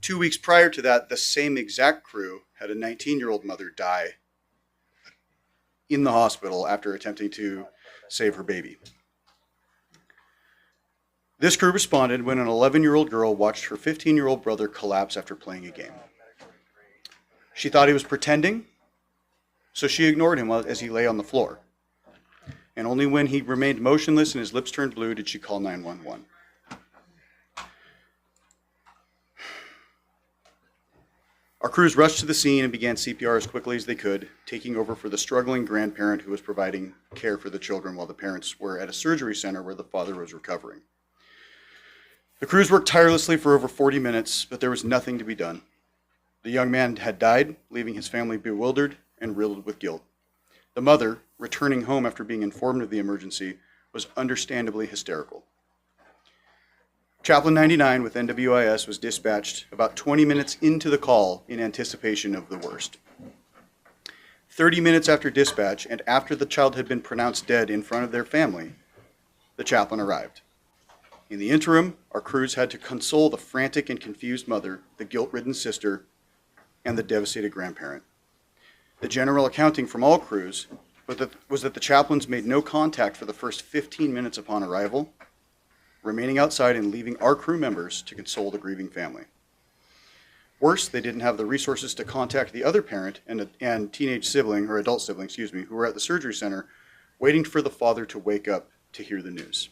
2 weeks prior to that, the same exact crew had a 19-year-old mother die in the hospital after attempting to save her baby. This crew responded when an 11-year-old girl watched her 15-year-old brother collapse after playing a game. She thought he was pretending, so she ignored him as he lay on the floor. And only when he remained motionless and his lips turned blue did she call 911. Our crews rushed to the scene and began CPR as quickly as they could, taking over for the struggling grandparent who was providing care for the children while the parents were at a surgery center where the father was recovering. The crews worked tirelessly for over 40 minutes, but there was nothing to be done. The young man had died, leaving his family bewildered and riddled with guilt. The mother, returning home after being informed of the emergency, was understandably hysterical. Chaplain 99 with NWIS was dispatched about 20 minutes into the call in anticipation of the worst. 30 minutes after dispatch and after the child had been pronounced dead in front of their family, the chaplain arrived. In the interim, our crews had to console the frantic and confused mother, the guilt-ridden sister, and the devastated grandparent. The general accounting from all crews was that the chaplains made no contact for the first 15 minutes upon arrival, remaining outside and leaving our crew members to console the grieving family. Worse, they didn't have the resources to contact the other parent and teenage sibling, or adult sibling, who were at the surgery center, waiting for the father to wake up to hear the news.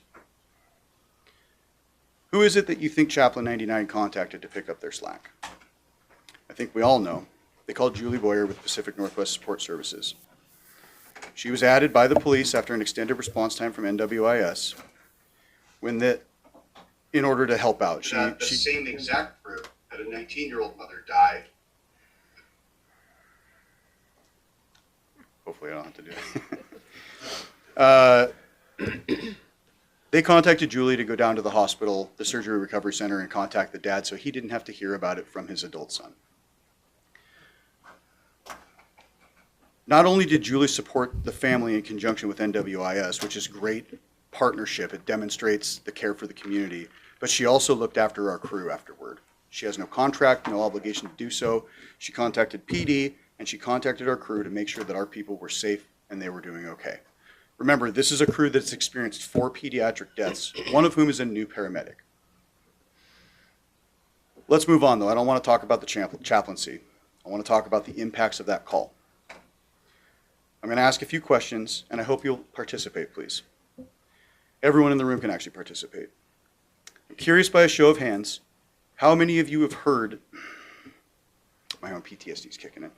Who is it that you think Chaplain 99 contacted to pick up their slack? I think we all know. They called Julie Boyer with Pacific Northwest Support Services. She was added by the police after an extended response time from NWIS in order to help out. The same exact crew had a 19-year-old mother die. Hopefully I don't have to do that. They contacted Julie to go down to the hospital, the surgery recovery center, and contact the dad so he didn't have to hear about it from his adult son. Not only did Julie support the family in conjunction with NWIS, which is great partnership, it demonstrates the care for the community, but she also looked after our crew afterward. She has no contract, no obligation to do so. She contacted PD and she contacted our crew to make sure that our people were safe and they were doing okay. Remember, this is a crew that's experienced 4 pediatric deaths, one of whom is a new paramedic. Let's move on though. I don't want to talk about the chaplaincy. I want to talk about the impacts of that call. I'm going to ask a few questions and I hope you'll participate, please. Everyone in the room can actually participate. I'm curious by a show of hands, how many of you have heard, my own PTSD is kicking in,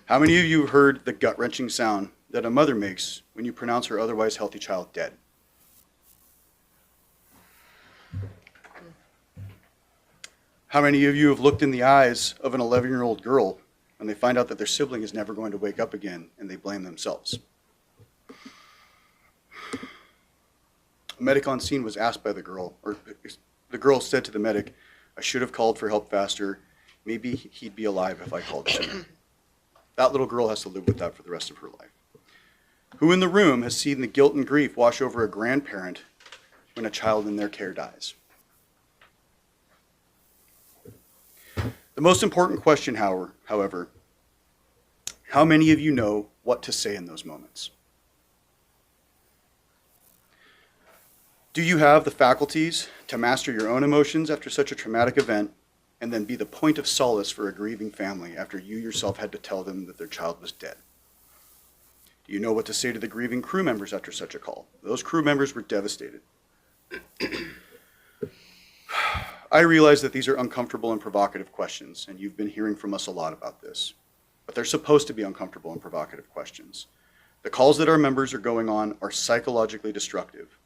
how many of you have heard the gut-wrenching sound that a mother makes when you pronounce her otherwise healthy child dead? How many of you have looked in the eyes of an 11-year-old girl when they find out that their sibling is never going to wake up again and they blame themselves? A medic on scene was asked by the girl, or the girl said to the medic, "I should have called for help faster. Maybe he'd be alive if I called sooner." That little girl has to live with that for the rest of her life. Who in the room has seen the guilt and grief wash over a grandparent when a child in their care dies? The most important question, however, how many of you know what to say in those moments? Do you have the faculties to master your own emotions after such a traumatic event and then be the point of solace for a grieving family after you yourself had to tell them that their child was dead? Do you know what to say to the grieving crew members after such a call? Those crew members were devastated. I realize that these are uncomfortable and provocative questions, and you've been hearing from us a lot about this, but they're supposed to be uncomfortable and provocative questions. The calls that our members are going on are psychologically destructive.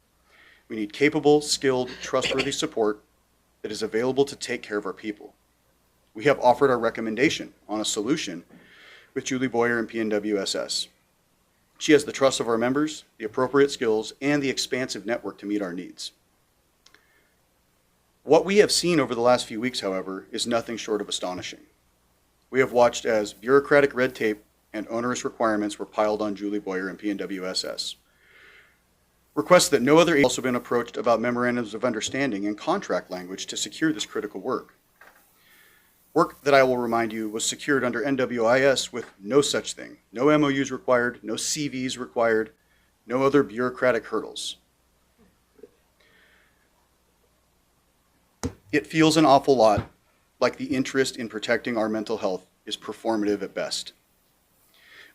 We need capable, skilled, trustworthy support that is available to take care of our people. We have offered our recommendation on a solution with Julie Boyer and PNWSS. She has the trust of our members, the appropriate skills, and the expansive network to meet our needs. What we have seen over the last few weeks, however, is nothing short of astonishing. We have watched as bureaucratic red tape and onerous requirements were piled on Julie Boyer and PNWSS. Requests that no other agency have also been approached about memorandums of understanding and contract language to secure this critical work. Work that I will remind you was secured under NWIS with no such thing. No MOUs required, no CVs required, no other bureaucratic hurdles. It feels an awful lot like the interest in protecting our mental health is performative at best.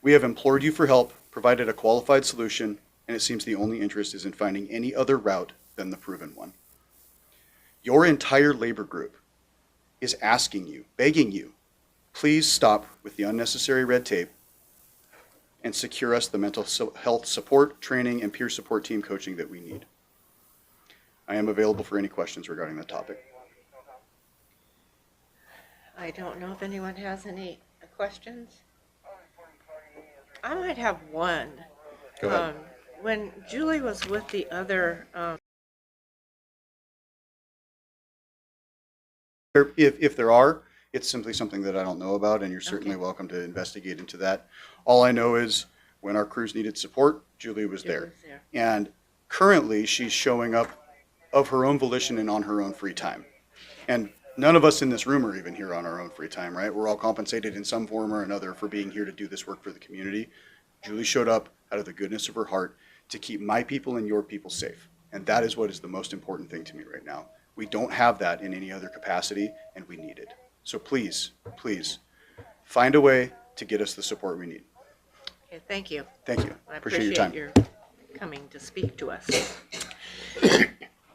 We have implored you for help, provided a qualified solution, and it seems the only interest is in finding any other route than the proven one. Your entire labor group is asking you, begging you, please stop with the unnecessary red tape and secure us the mental health support, training, and peer support team coaching that we need. I am available for any questions regarding the topic. I don't know if anyone has any questions. I might have one. Go ahead. When Julie was with the other, If there are, it's simply something that I don't know about, and you're certainly Okay. welcome to investigate into that. All I know is when our crews needed support, Julie was there. was there. And currently, she's showing up of her own volition and on her own free time. And none of us in this room are even here on our own free time, right? We're all compensated in some form or another for being here to do this work for the community. Julie showed up out of the goodness of her heart to keep my people and your people safe. And that is what is the most important thing to me right now. We don't have that in any other capacity, and we need it. So please, please, find a way to get us the support we need. Okay, thank you. Thank you. I Appreciate your time. your coming to speak to us.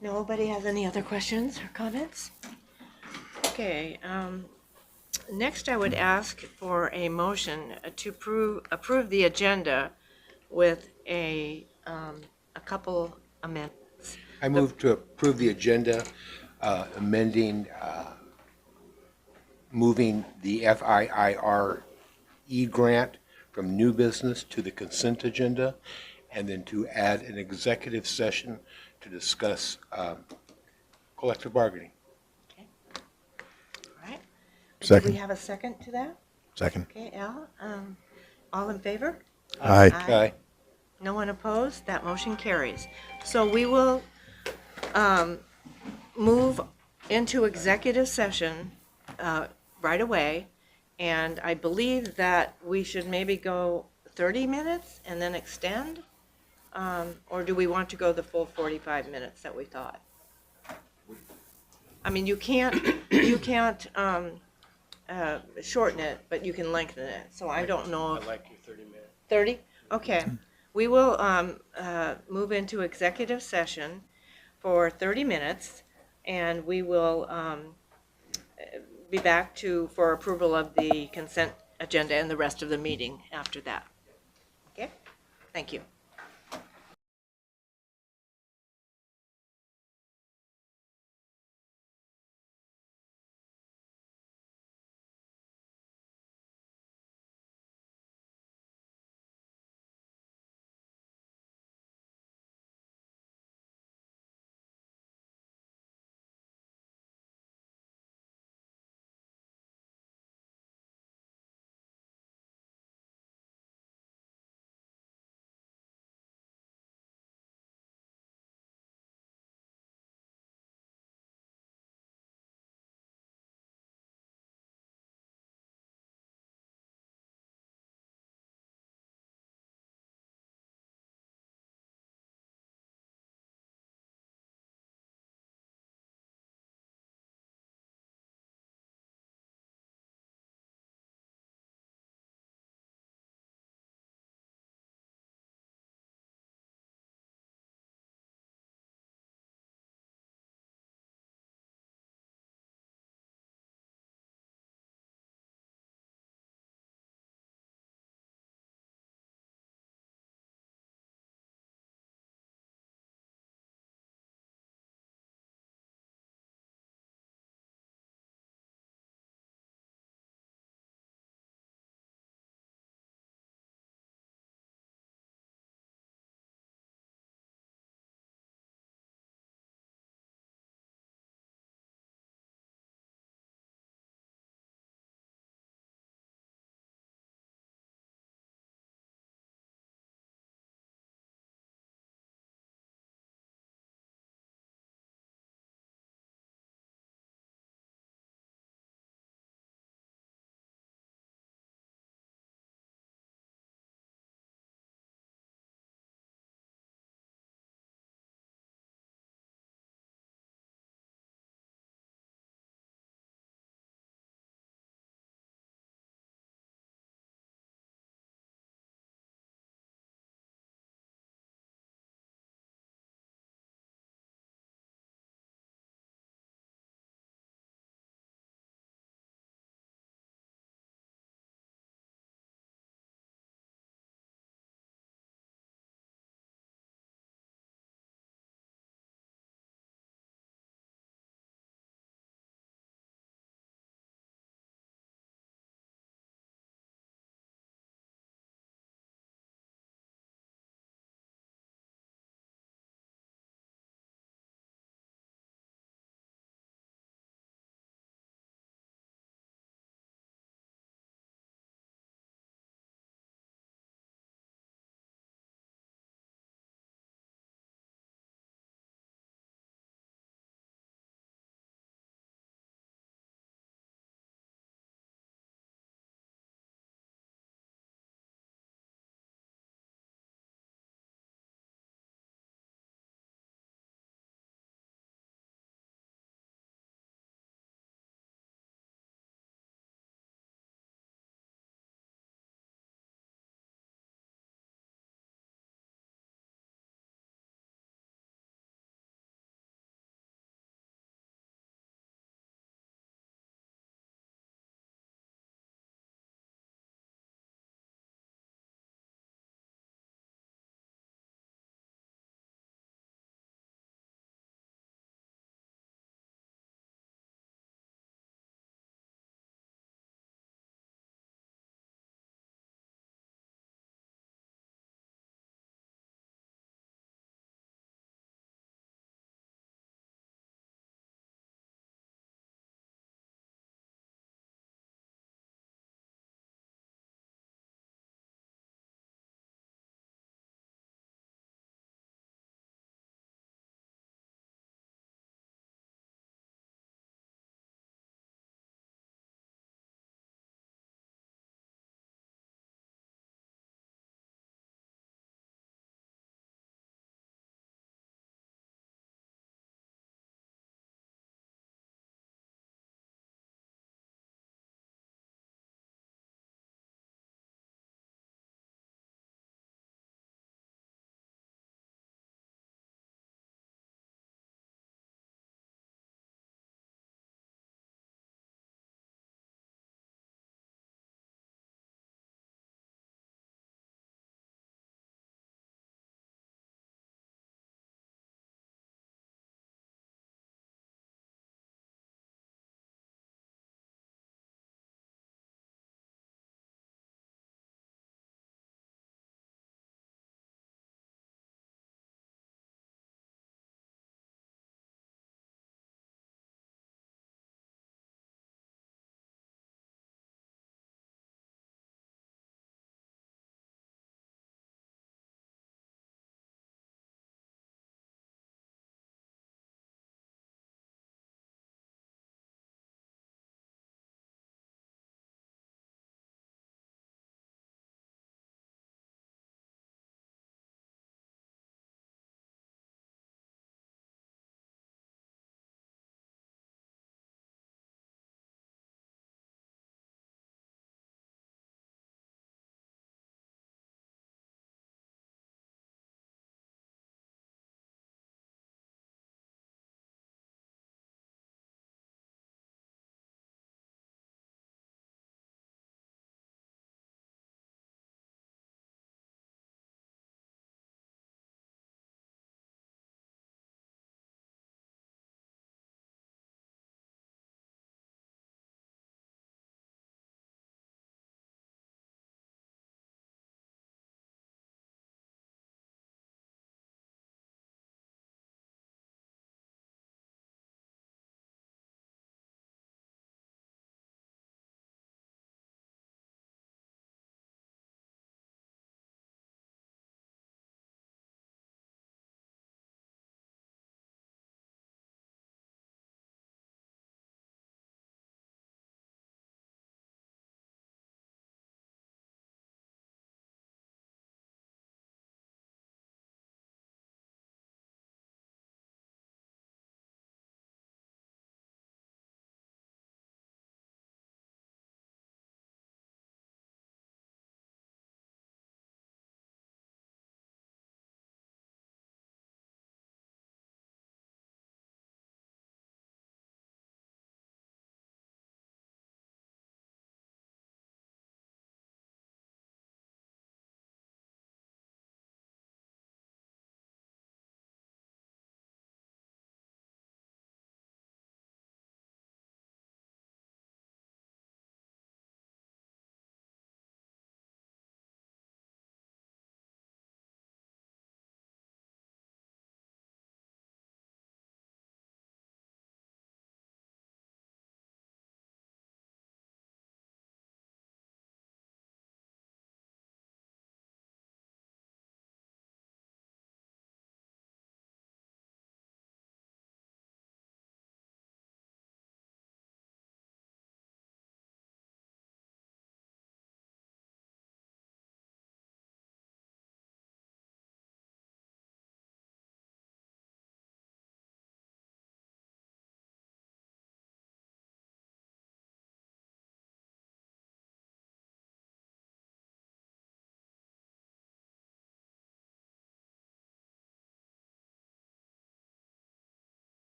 Nobody has any other questions or comments? Okay, next I would ask for a motion to approve the agenda with a couple amendments. I move to approve the agenda, amending, moving the FIIRE grant from new business to the consent agenda, and then to add an executive session to discuss collective bargaining. All right. Do Second. we have a second to that? Second. Okay, Al, all in favor? Aye. Aye. No one opposed? That motion carries. So we will move into executive session right away, and I believe that we should maybe go 30 minutes and then extend? Or do we want to go the full 45 minutes that we thought? I mean, you can't shorten it, but you can lengthen it, so I don't know. I'd like your 30 minutes. 30? Okay. We will move into executive session for 30 minutes, and we will be back for approval of the consent agenda and the rest of the meeting after that. Okay? Thank you.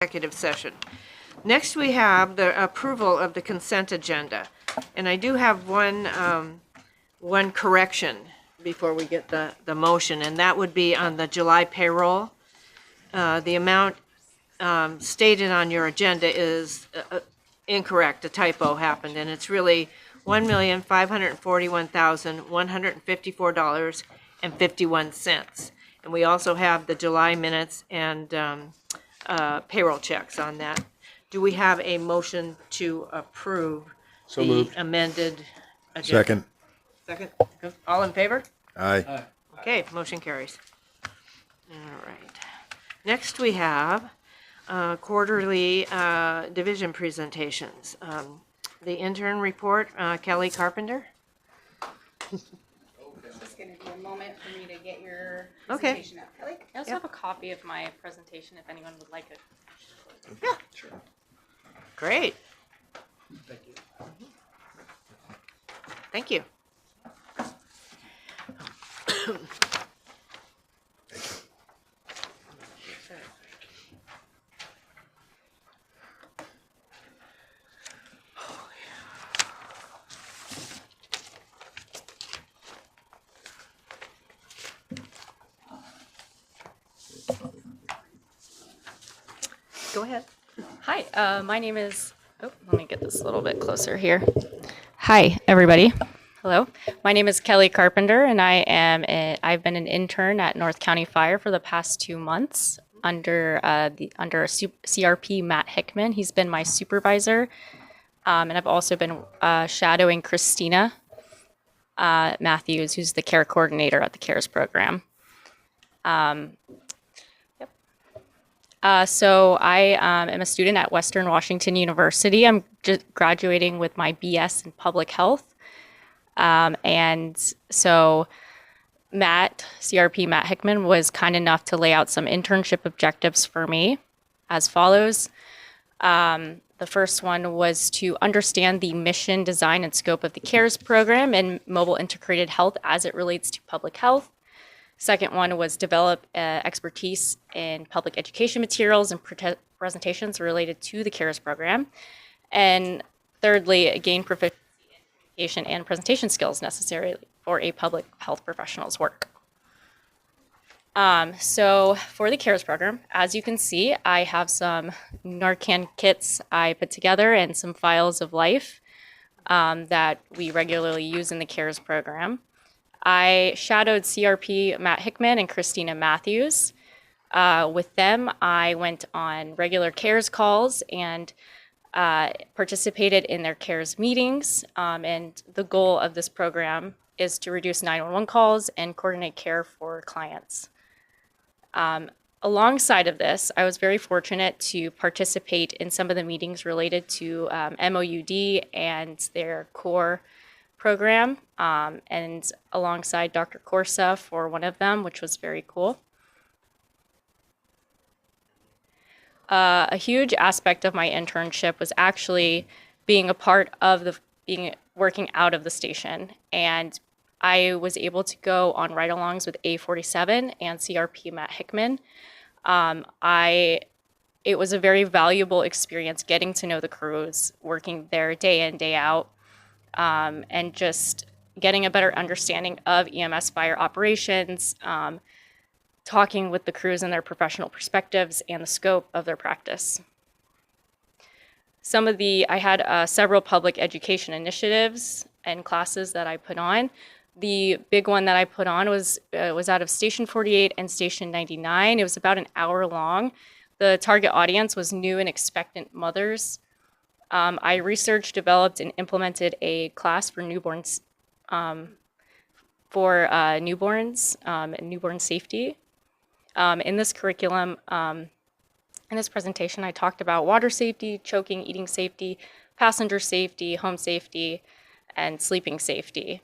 executive session. Next, we have the approval of the consent agenda. And I do have one correction before we get the motion, and that would be on the July payroll. The amount stated on your agenda is incorrect. A typo happened, and it's really $1,541,154.51. And we also have the July minutes and payroll checks on that. Do we have a motion to approve So the moved. amended agenda? Second. All in favor? Aye. Okay, motion carries. All right. Next, we have quarterly division presentations. The intern report, Kelly Carpenter. It's just gonna be a moment for me to get your Okay. presentation up. Kelly? I also Yep. have a copy of my presentation if anyone would like it. Great. Thank you. Go ahead. Hi, my name is, let me get this a little bit closer here. Hi, everybody. Hello. My name is Kelly Carpenter, and I've been an intern at North County Fire for the past 2 months under CRP Matt Hickman. He's been my supervisor, and I've also been shadowing Christina Matthews, who's the care coordinator at the CARES program. So I am a student at Western Washington University. I'm just graduating with my BS in public health. And so CRP Matt Hickman was kind enough to lay out some internship objectives for me as follows. The first one was to understand the mission, design, and scope of the CARES program and mobile integrated health as it relates to public health. Second one was develop expertise in public education materials and presentations related to the CARES program. And thirdly, gain proficiency in communication and presentation skills necessary for a public health professional's work. So for the CARES program, as you can see, I have some Narcan kits I put together and some files of life that we regularly use in the CARES program. I shadowed CRP Matt Hickman and Christina Matthews. With them, I went on regular CARES calls and participated in their CARES meetings. And the goal of this program is to reduce 911 calls and coordinate care for clients. Alongside of this, I was very fortunate to participate in some of the meetings related to MOUD and their core program, and alongside Dr. Corsa for one of them, which was very cool. A huge aspect of my internship was actually being a part of working out of the station, and I was able to go on ride-alongs with A47 and CRP Matt Hickman. It was a very valuable experience getting to know the crews, working there day in, day out, and just getting a better understanding of EMS fire operations, talking with the crews and their professional perspectives and the scope of their practice. I had several public education initiatives and classes that I put on. The big one that I put on was out of Station 48 and Station 99. It was about an hour long. The target audience was new and expectant mothers. I researched, developed, and implemented a class for newborns, and newborn safety. In this curriculum, in this presentation, I talked about water safety, choking, eating safety, passenger safety, home safety, and sleeping safety.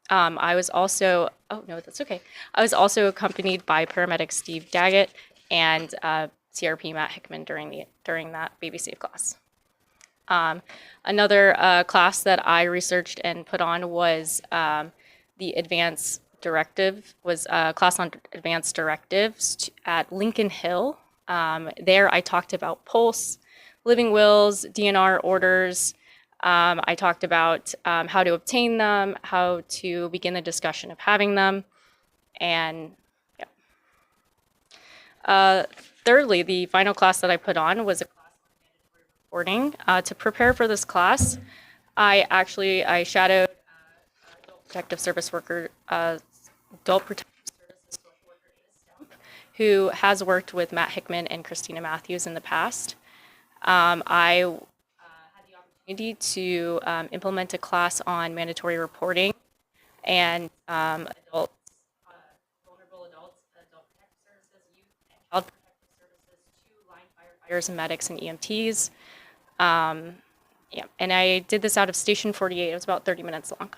I was also accompanied by paramedic Steve Daggett and CRP Matt Hickman during that Baby Safe class. Another class that I researched and put on was the advanced directive, was a class on advanced directives at Lincoln Hill There I talked about Pulse, living wills, DNR orders. I talked about how to obtain them, how to begin the discussion of having them, and yeah. Thirdly, the final class that I put on was a class on mandatory reporting. To prepare for this class, I shadowed adult protective service worker, adult protective services social worker Ada Stump, who has worked with Matt Hickman and Christina Matthews in the past. I had the opportunity to implement a class on mandatory reporting and adults, vulnerable adults, adult protective services, youth, and child protective services to line firefighters and medics and EMTs. Yeah, and I did this out of Station 48. It was about 30 minutes long.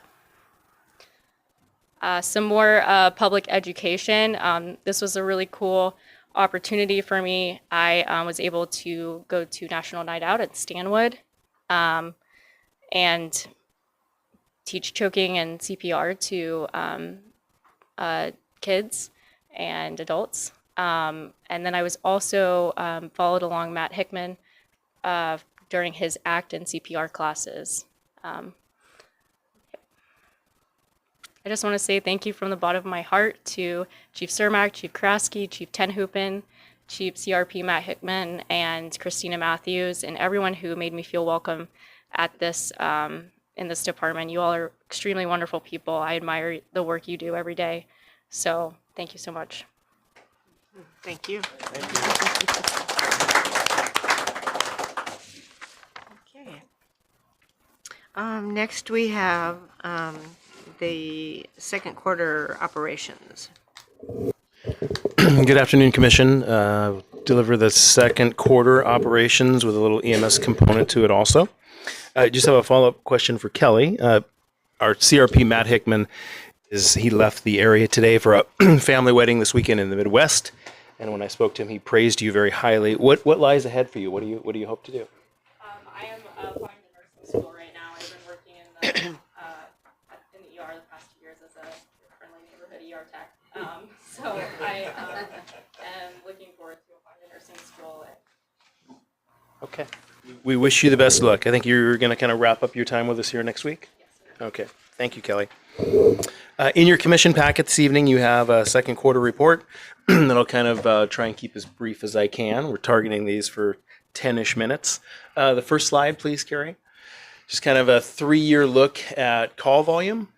Some more public education. This was a really cool opportunity for me. I was able to go to National Night Out at Stanwood and teach choking and CPR to kids and adults. And then I was also followed along Matt Hickman during his ACT and CPR classes. I just want to say thank you from the bottom of my heart to Chief Cermak, Chief Kraske, Chief Tenhupen, Chief CRP Matt Hickman, and Christina Matthews, and everyone who made me feel welcome at this in this department. You all are extremely wonderful people. I admire the work you do every day. So thank you so much. Thank you. Okay. Next we have the second quarter operations. Good afternoon, Commission. Deliver the second quarter operations with a little EMS component to it also. I just have a follow-up question for Kelly. Our CRP, Matt Hickman, he left the area today for a family wedding this weekend in the Midwest. And when I spoke to him, he praised you very highly. What lies ahead for you? What do you hope to do? I am applying to nursing school right now. I've been working in the ER the past 2 years as a friendly neighborhood ER tech. So I am looking forward to applying to nursing school. Okay. We wish you the best of luck. I think you're going to kind of wrap up your time with us here next week? Yes. Okay. Thank you, Kelly. In your commission packet this evening, you have a second quarter report that I'll kind of try and keep as brief as I can. We're targeting these for 10-ish minutes. The first slide, please, Carrie. Just kind of a 3-year look at call volume.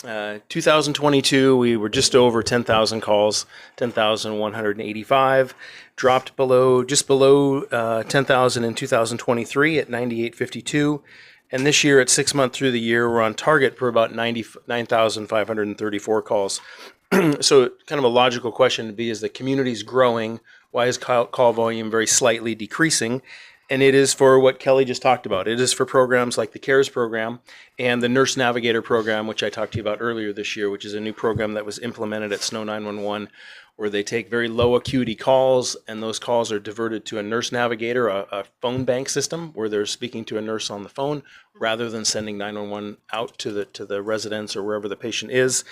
2022, we were just over 10,000 calls, 10,185. Dropped just below 10,000 in 2023 at 9,852. And this year, at 6 months through the year, we're on target for about 99,534 calls. So kind of a logical question to be, is the community's growing? Why is call volume very slightly decreasing? And it is for what Kelly just talked about. It is for programs like the CARES program and the Nurse Navigator program, which I talked to you about earlier this year, which is a new program that was implemented at Snow 911, where they take very low acuity calls, and those calls are diverted to a Nurse Navigator, a phone bank system, where they're speaking to a nurse on the phone rather than sending 911 out to the residence or wherever the patient is.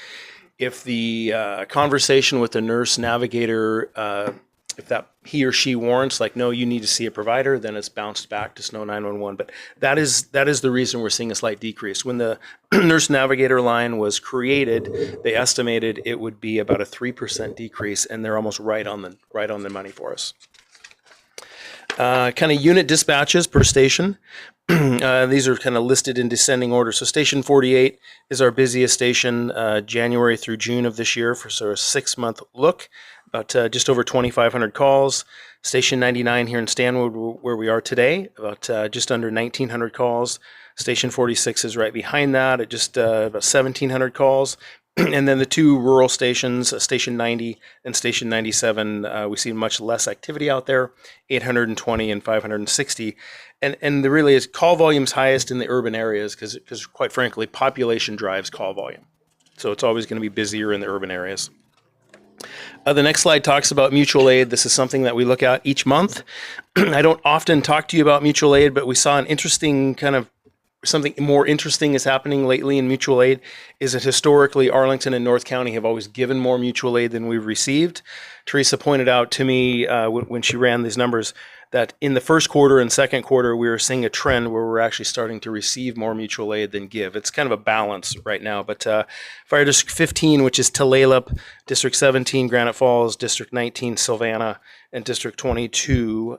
If the conversation with the Nurse Navigator, if that he or she warrants, like, no, you need to see a provider, then it's bounced back to Snow 911. But that is the reason we're seeing a slight decrease. When the Nurse Navigator line was created, they estimated it would be about a 3% decrease, and they're almost right on the money for us. Kind of unit dispatches per station. These are kind of listed in descending order. So Station 48 is our busiest station, January through June of this year, for sort of a 6-month look. About just over 2,500 calls. Station 99 here in Stanwood, where we are today, about just under 1,900 calls. Station 46 is right behind that at just about 1,700 calls. And then the two rural stations, Station 90 and Station 97, we see much less activity out there, 820 and 560. And there really is call volume's highest in the urban areas because quite frankly, population drives call volume. So it's always going to be busier in the urban areas. The next slide talks about mutual aid. This is something that we look at each month. I don't often talk to you about mutual aid, but we saw an interesting kind of something more interesting is happening lately in mutual aid is that historically Arlington and North County have always given more mutual aid than we've received. Teresa pointed out to me when she ran these numbers that in the first quarter and second quarter, we were seeing a trend where we're actually starting to receive more mutual aid than give. It's kind of a balance right now, but Fire District 15, which is Tulalip, District 17, Granite Falls, District 19, Savannah, and District 22,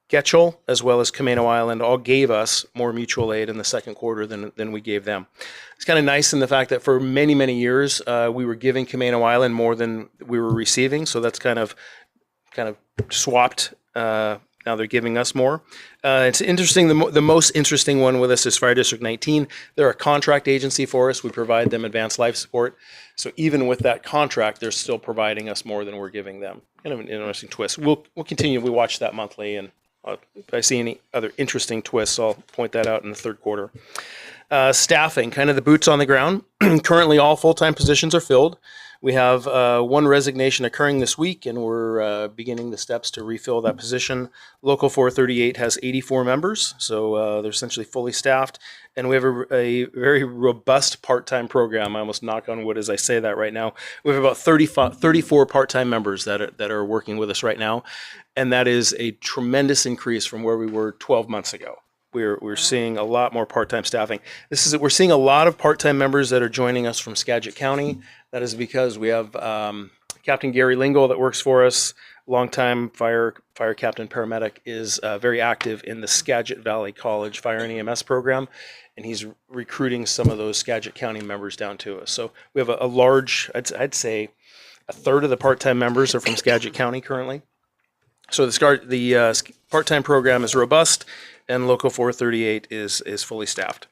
Getchell, as well as Camano Island, all gave us more mutual aid in the second quarter than we gave them. It's kind of nice in the fact that for many, many years, we were giving Camano Island more than we were receiving, so that's kind of swapped. Now they're giving us more. It's interesting. The most interesting one with us is Fire District 19. They're a contract agency for us. We provide them advanced life support. So even with that contract, they're still providing us more than we're giving them. Kind of an interesting twist. We'll continue. We watch that monthly, and if I see any other interesting twists, I'll point that out in the third quarter. Staffing, kind of the boots on the ground. Currently, all full-time positions are filled. We have one resignation occurring this week, and we're beginning the steps to refill that position. Local 438 has 84 members, so they're essentially fully staffed. And we have a very robust part-time program. I almost knock on wood as I say that right now. We have about 34 part-time members that are working with us right now, and that is a tremendous increase from where we were 12 months ago. We're seeing a lot more part-time staffing. We're seeing a lot of part-time members that are joining us from Skagit County. That is because we have Captain Gary Lingle that works for us, longtime fire captain paramedic, is very active in the Skagit Valley College Fire and EMS program, and he's recruiting some of those Skagit County members down to us. So we have a large, I'd say, a third of the part-time members are from Skagit County currently. So the part-time program is robust, and Local 438 is fully staffed.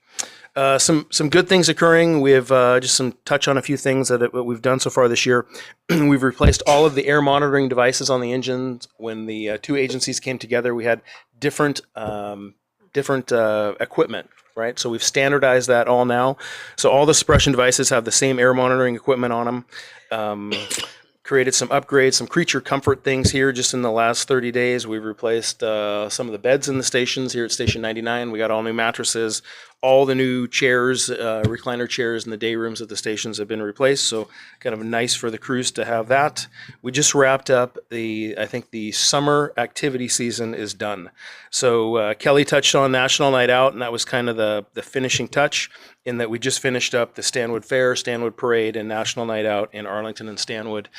Some good things occurring. We have just some touch on a few things that we've done so far this year. We've replaced all of the air monitoring devices on the engines. When the two agencies came together, we had different equipment, right? So we've standardized that all now. So all the suppression devices have the same air monitoring equipment on them. Created some upgrades, some creature comfort things here just in the last 30 days. We've replaced some of the beds in the stations here at Station 99. We got all new mattresses. All the new chairs, recliner chairs in the day rooms at the stations have been replaced. So kind of nice for the crews to have that. We just wrapped up I think the summer activity season is done. So Kelly touched on National Night Out, and that was kind of the finishing touch in that we just finished up the Stanwood Fair, Stanwood Parade, and National Night Out in Arlington and Stanwood.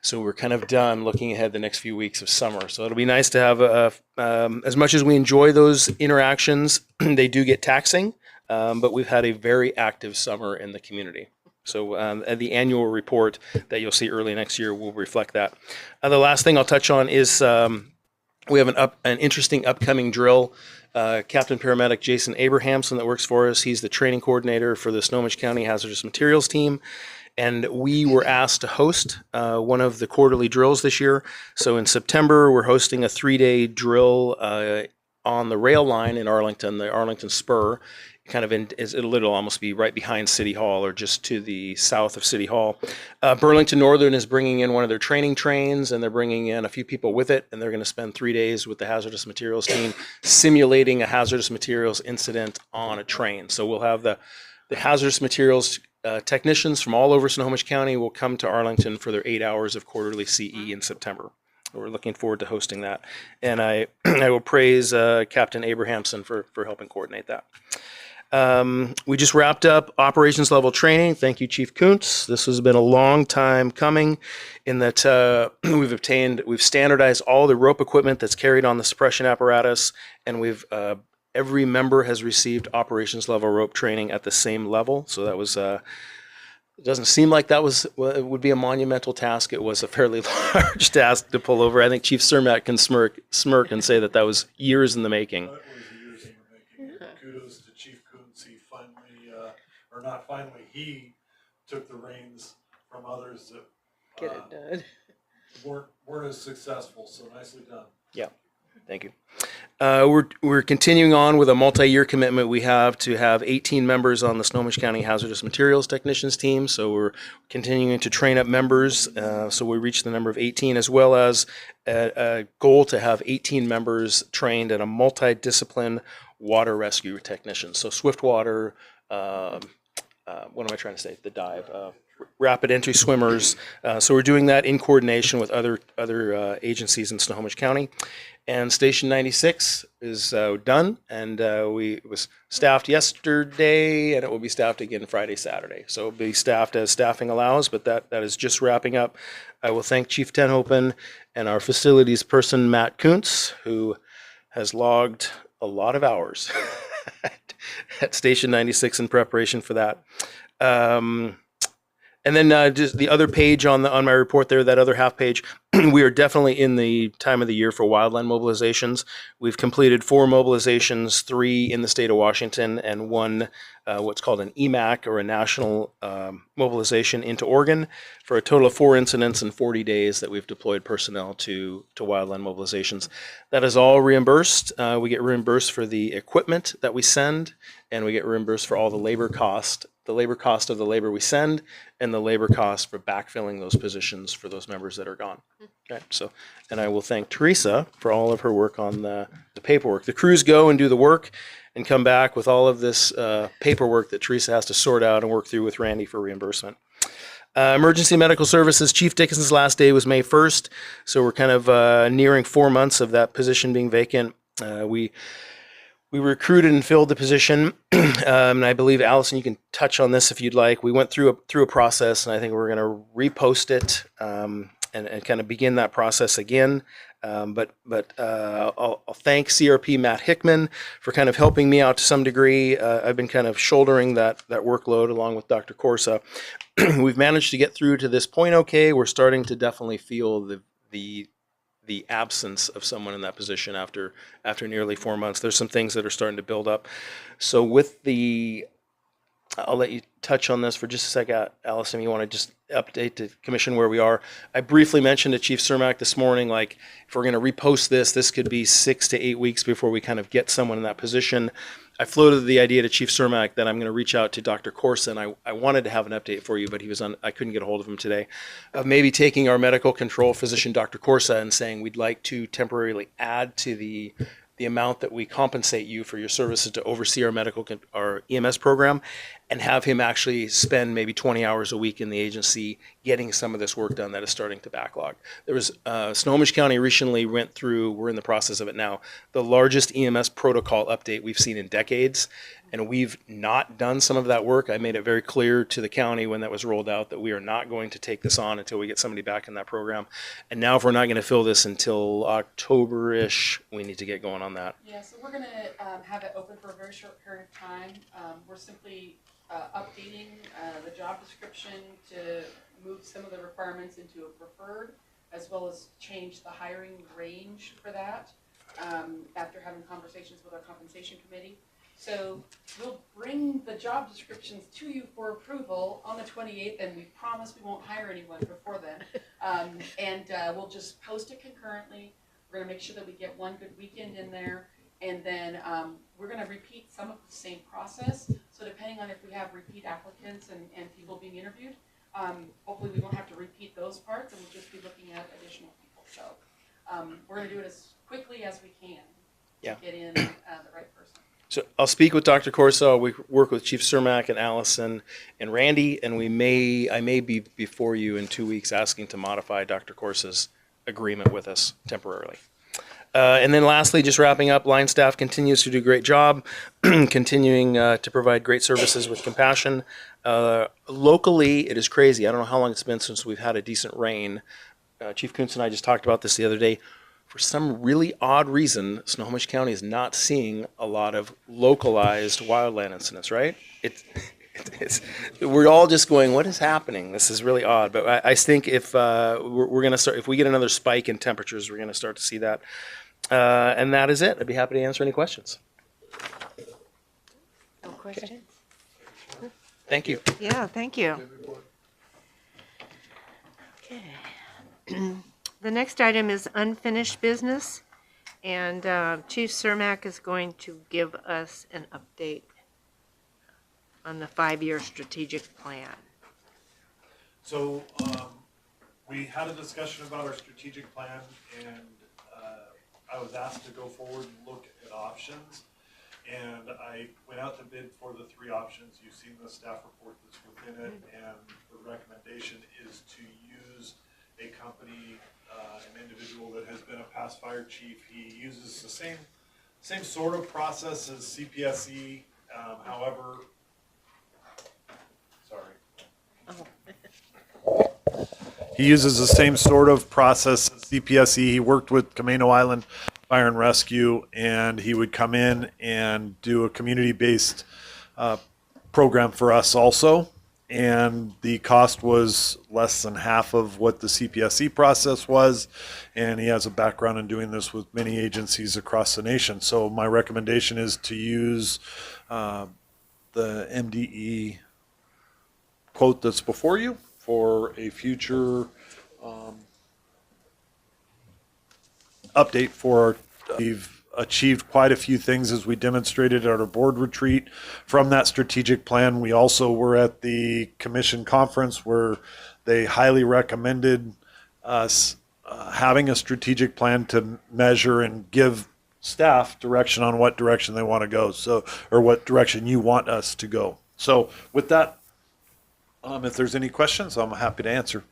So we're kind of done looking ahead the next few weeks of summer. So it'll be nice to have, as much as we enjoy those interactions, they do get taxing, but we've had a very active summer in the community. So the annual report that you'll see early next year will reflect that. The last thing I'll touch on is we have an interesting upcoming drill. Captain Paramedic Jason Abrahamson that works for us, he's the training coordinator for the Snohomish County Hazardous Materials team. And we were asked to host one of the quarterly drills this year. So in September, we're hosting a 3-day drill on the rail line in Arlington, the Arlington Spur. It'll almost be right behind City Hall or just to the south of City Hall. Burlington Northern is bringing in one of their training trains, and they're bringing in a few people with it, and they're going to spend 3 days with the hazardous materials team simulating a hazardous materials incident on a train. So we'll have the hazardous materials technicians from all over Snohomish County will come to Arlington for their 8 hours of quarterly CE in September. We're looking forward to hosting that. And I will praise Captain Abrahamson for helping coordinate that. We just wrapped up operations level training. Thank you, Chief Kuntz. This has been a long time coming in that we've standardized all the rope equipment that's carried on the suppression apparatus, and every member has received operations level rope training at the same level. So that was, it doesn't seem like it would be a monumental task. It was a fairly large task to pull over. I think Chief Cermak can smirk and say that was years in the making. That was years in the making. Kudos to Chief Kuntz. He he took the reins from others that Get it done. weren't as successful. So nicely done. Yeah. Thank you. We're continuing on with a multi-year commitment we have to have 18 members on the Snohomish County Hazardous Materials Technicians team. So we're continuing to train up members. So we reached the number of 18, as well as a goal to have 18 members trained at a multidiscipline water rescue technicians. So Swiftwater, what am I trying to say? The dive, rapid entry swimmers. So we're doing that in coordination with other agencies in Snohomish County. And Station 96 is done, and it was staffed yesterday, and it will be staffed again Friday, Saturday. So it'll be staffed as staffing allows, but that is just wrapping up. I will thank Chief Tenhopen and our facilities person, Matt Kuntz, who has logged a lot of hours at Station 96 in preparation for that. And then just the other page on my report there, that other half page, we are definitely in the time of the year for wildland mobilizations. We've completed 4 mobilizations, 3 in the state of Washington, and 1 what's called an EMAC, or a national mobilization into Oregon, for a total of 4 incidents in 40 days that we've deployed personnel to wildland mobilizations. That is all reimbursed. We get reimbursed for the equipment that we send, and we get reimbursed for all the labor cost of the labor we send, and the labor cost for backfilling those positions for those members that are gone. Okay, so, and I will thank Teresa for all of her work on the paperwork. The crews go and do the work and come back with all of this paperwork that Teresa has to sort out and work through with Randy for reimbursement. Emergency Medical Services, Chief Dickinson's last day was May 1st, so we're kind of nearing 4 months of that position being vacant. We recruited and filled the position, and I believe, Allison, you can touch on this if you'd like. We went through a process, and I think we're going to repost it and kind of begin that process again. But I'll thank CRP Matt Hickman for kind of helping me out to some degree. I've been kind of shouldering that workload along with Dr. Corsa. We've managed to get through to this point okay. We're starting to definitely feel the absence of someone in that position after nearly 4 months. There's some things that are starting to build up. So I'll let you touch on this for just a second, Allison. You want to just update the commission where we are? I briefly mentioned to Chief Cermak this morning, like, if we're going to repost this could be 6 to 8 weeks before we kind of get someone in that position. I floated the idea to Chief Cermak that I'm going to reach out to Dr. Corsa, and I wanted to have an update for you, but I couldn't get a hold of him today, of maybe taking our medical control physician, Dr. Corsa, and saying we'd like to temporarily add to the amount that we compensate you for your services to oversee our EMS program, and have him actually spend maybe 20 hours a week in the agency getting some of this work done that is starting to backlog. There was Snohomish County recently we're in the process of it now, the largest EMS protocol update we've seen in decades, and we've not done some of that work. I made it very clear to the county when that was rolled out that we are not going to take this on until we get somebody back in that program. And now if we're not going to fill this until October-ish, we need to get going on that. Yeah, so we're gonna have it open for a very short period of time. We're simply updating the job description to move some of the requirements into a preferred, as well as change the hiring range for that after having conversations with our compensation committee. So we'll bring the job descriptions to you for approval on the 28th, and we promise we won't hire anyone before then. We'll just post it concurrently. We're gonna make sure that we get one good weekend in there, and then we're gonna repeat some of the same process. So depending on if we have repeat applicants and people being interviewed, hopefully we won't have to repeat those parts, and we'll just be looking at additional people. So we're gonna do it as quickly as we can to get in the right person. So I'll speak with Dr. Corso. We work with Chief Cermak and Allison and Randy, and I may be before you in 2 weeks asking to modify Dr. Corso's agreement with us temporarily. And then lastly, just wrapping up, line staff continues to do a great job, continuing to provide great services with compassion. Locally, it is crazy. I don't know how long it's been since we've had a decent rain. Chief Kuntz and I just talked about this the other day. For some really odd reason, Snohomish County is not seeing a lot of localized wildland incidents, right? We're all just going, what is happening? This is really odd. But I think if we're going to start, if we get another spike in temperatures, we're going to start to see that. And that is it. I'd be happy to answer any questions. No questions? Thank you. Yeah, thank you. Okay. The next item is unfinished business, and Chief Cermak is going to give us an update on the 5-year strategic plan. So, we had a discussion about our strategic plan, and I was asked to go forward and look at options. And I went out to bid for the three options. You've seen the staff report that's within it, and the recommendation is to use a company, an individual that has been a past fire chief. He uses the same sort of process as CPSE, however, sorry. He uses the same sort of process as CPSE. He worked with Camino Island Fire and Rescue, and he would come in and do a community-based program for us also. And the cost was less than half of what the CPSE process was. And he has a background in doing this with many agencies across the nation. So my recommendation is to use the MDE quote that's before you for a future update for. We've achieved quite a few things as we demonstrated at our board retreat from that strategic plan. We also were at the commission conference where they highly recommended us having a strategic plan to measure and give staff direction on what direction they want to go. So, or what direction you want us to go. So with that, if there's any questions, I'm happy to answer.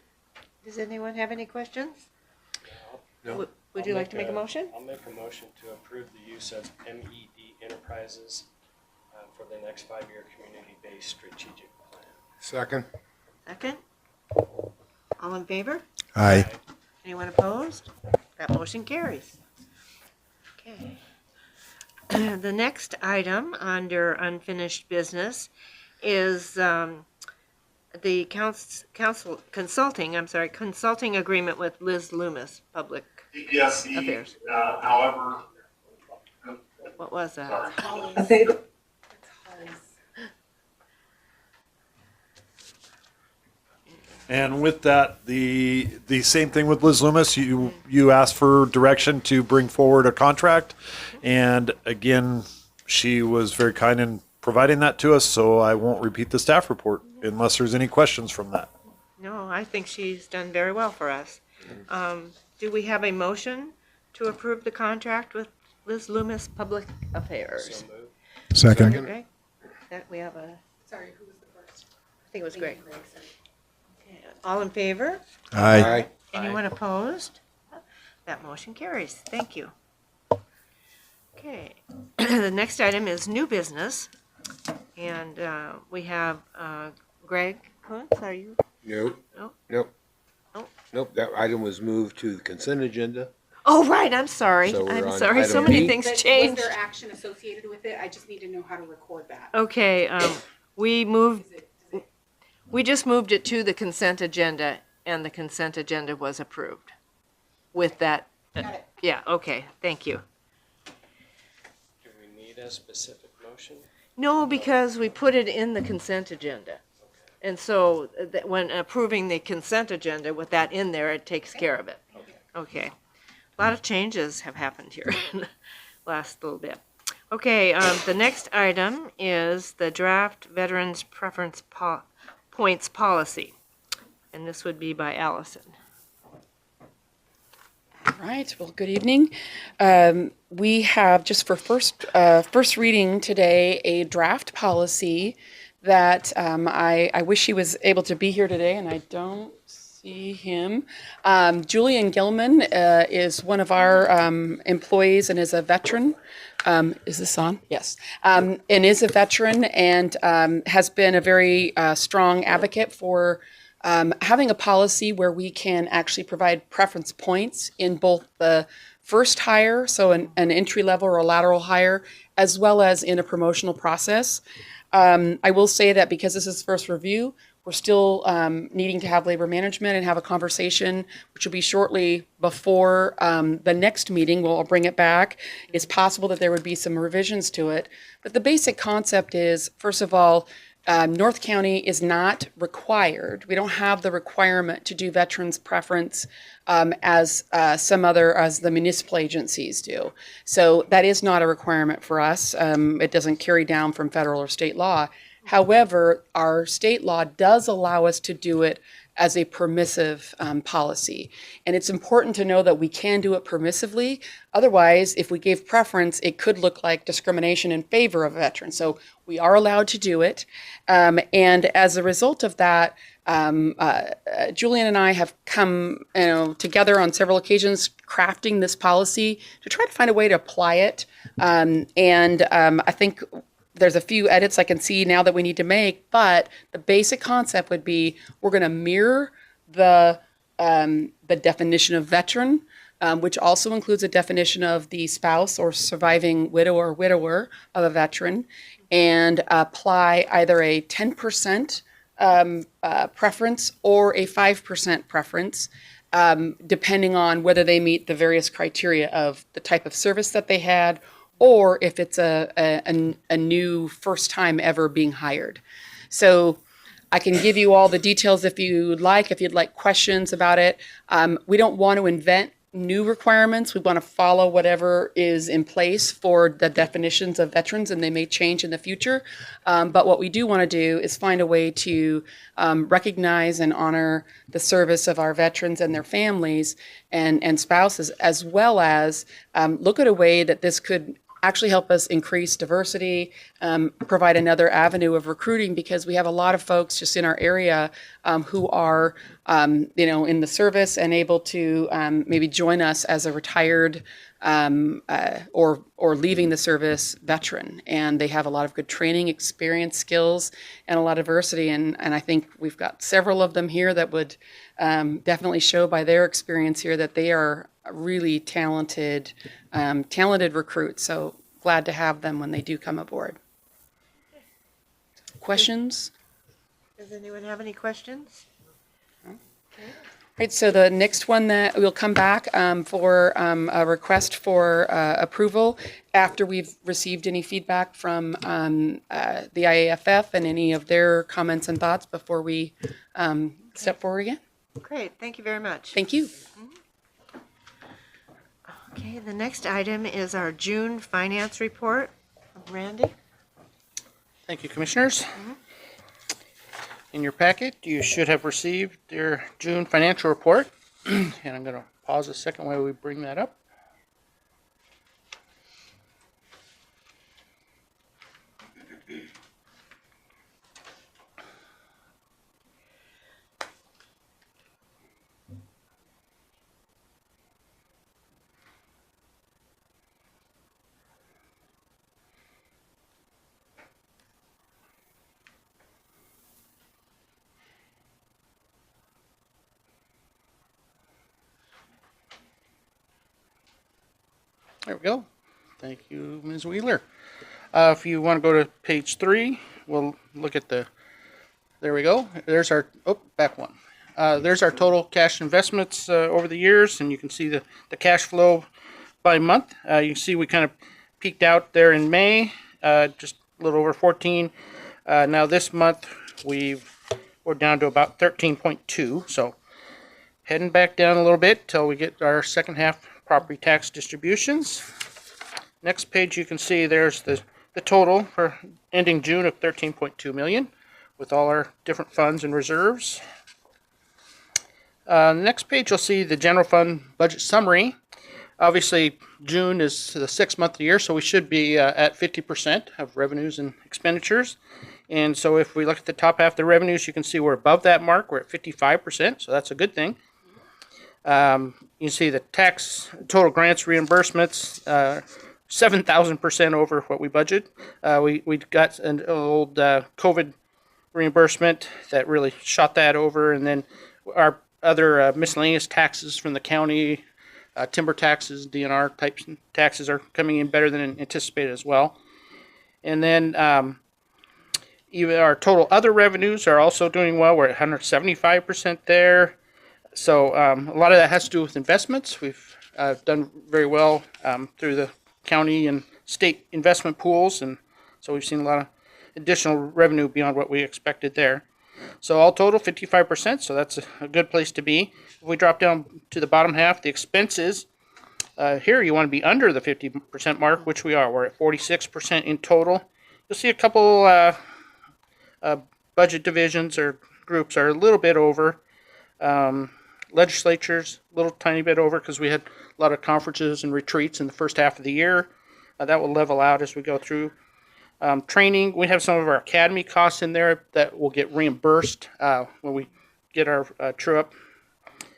Does anyone have any questions? No. Would you like to make a motion? I'll make a motion to approve the use of MED Enterprises for the next 5-year community-based strategic plan. Second. Second? All in favor? Aye. Anyone opposed? That motion carries. Okay. The next item under unfinished business is the consulting agreement with Liz Loomis, Public CPSC, Affairs. however, What was that? sorry. And with that, the same thing with Liz Loomis, you asked for direction to bring forward a contract. And again, she was very kind in providing that to us, so I won't repeat the staff report unless there's any questions from that. No, I think she's done very well for us. Do we have a motion to approve the contract with Liz Loomis Public Affairs? So moved. Second. Okay. That we have a, Sorry, who was the first? I think it was Greg. Okay. All in favor? Aye. Anyone opposed? That motion carries. Thank you. Okay. The next item is new business. And we have Greg Kuntz, are you? Nope. Nope. Nope. Nope. Nope, that item was moved to the consent agenda. Oh, right, I'm sorry. So we're I'm on sorry, so item many B. things Was changed. there action associated with it? I just need to know how to record that. Okay, we moved, Is it, we just moved it to the consent agenda, and the consent agenda was approved with that. got it. Yeah, okay, thank you. Do we need a specific motion? No, because we put it in the consent agenda. And so when approving the consent agenda with that in there, it takes care of it. Okay. A lot of changes have happened here in the last little bit. Okay, the next item is the draft Veterans Preference Points Policy. And this would be by Allison. All right, well, good evening. We have just for first reading today, a draft policy that I wish he was able to be here today, and I don't see him. Julian Gilman is one of our employees and is a veteran. Is this on? Yes. And is a veteran and has been a very strong advocate for having a policy where we can actually provide preference points in both the first hire, so an entry level or a lateral hire, as well as in a promotional process. I will say that because this is first review, we're still needing to have labor management and have a conversation, which will be shortly before the next meeting. We'll bring it back. It's possible that there would be some revisions to it. But the basic concept is, first of all, North County is not required. We don't have the requirement to do veterans preference as the municipal agencies do. So that is not a requirement for us. It doesn't carry down from federal or state law. However, our state law does allow us to do it as a permissive policy. And it's important to know that we can do it permissively. Otherwise, if we gave preference, it could look like discrimination in favor of a veteran. So we are allowed to do it. And as a result of that, Julian and I have come together on several occasions crafting this policy to try to find a way to apply it. I think there's a few edits I can see now that we need to make, but the basic concept would be we're going to mirror the definition of veteran, which also includes a definition of the spouse or surviving widow or widower of a veteran, and apply either a 10% preference or a 5% preference, depending on whether they meet the various criteria of the type of service that they had, or if it's a new first time ever being hired. So I can give you all the details if you'd like questions about it. We don't want to invent new requirements. We want to follow whatever is in place for the definitions of veterans, and they may change in the future. But what we do want to do is find a way to recognize and honor the service of our veterans and their families and spouses, as well as look at a way that this could actually help us increase diversity, provide another avenue of recruiting, because we have a lot of folks just in our area who are, in the service and able to maybe join us as a retired or leaving the service veteran. And they have a lot of good training, experience, skills, and a lot of diversity. And I think we've got several of them here that would definitely show by their experience here that they are really talented recruits. So glad to have them when they do come aboard. Questions? Does anyone have any questions? Right, so the next one that we'll come back for a request for approval after we've received any feedback from the IAFF and any of their comments and thoughts before we step forward again. Great, thank you very much. Thank you. Okay, the next item is our June finance report. Randy? Thank you, Commissioners. In your packet, you should have received your June financial report. And I'm going to pause a second while we bring that up. There we go. Thank you, Ms. Wheeler. If you want to go to page 3, we'll look at there we go. There's our, back one. There's our total cash investments over the years, and you can see the cash flow by month. You can see we kind of peaked out there in May, just a little over 14. Now this month, we're down to about 13.2, so heading back down a little bit till we get our second half property tax distributions. Next page, you can see there's the total for ending June of 13.2 million with all our different funds and reserves. Next page, you'll see the general fund budget summary. Obviously, June is the 6th month of the year, so we should be at 50% of revenues and expenditures. And so if we look at the top half of the revenues, you can see we're above that mark. We're at 55%, so that's a good thing. You see the tax total grants reimbursements, 7,000% over what we budget. We got an old COVID reimbursement that really shot that over, and then our other miscellaneous taxes from the county, timber taxes, DNR type taxes are coming in better than anticipated as well. And then even our total other revenues are also doing well. We're at 175% there. So a lot of that has to do with investments. We've done very well through the county and state investment pools, and so we've seen a lot of additional revenue beyond what we expected there. So all total 55%, so that's a good place to be. If we drop down to the bottom half, the expenses, here you want to be under the 50% mark, which we are. We're at 46% in total. You'll see a couple budget divisions or groups are a little bit over. Legislatures, a little tiny bit over because we had a lot of conferences and retreats in the first half of the year. That will level out as we go through. Training, we have some of our academy costs in there that will get reimbursed when we get our true up.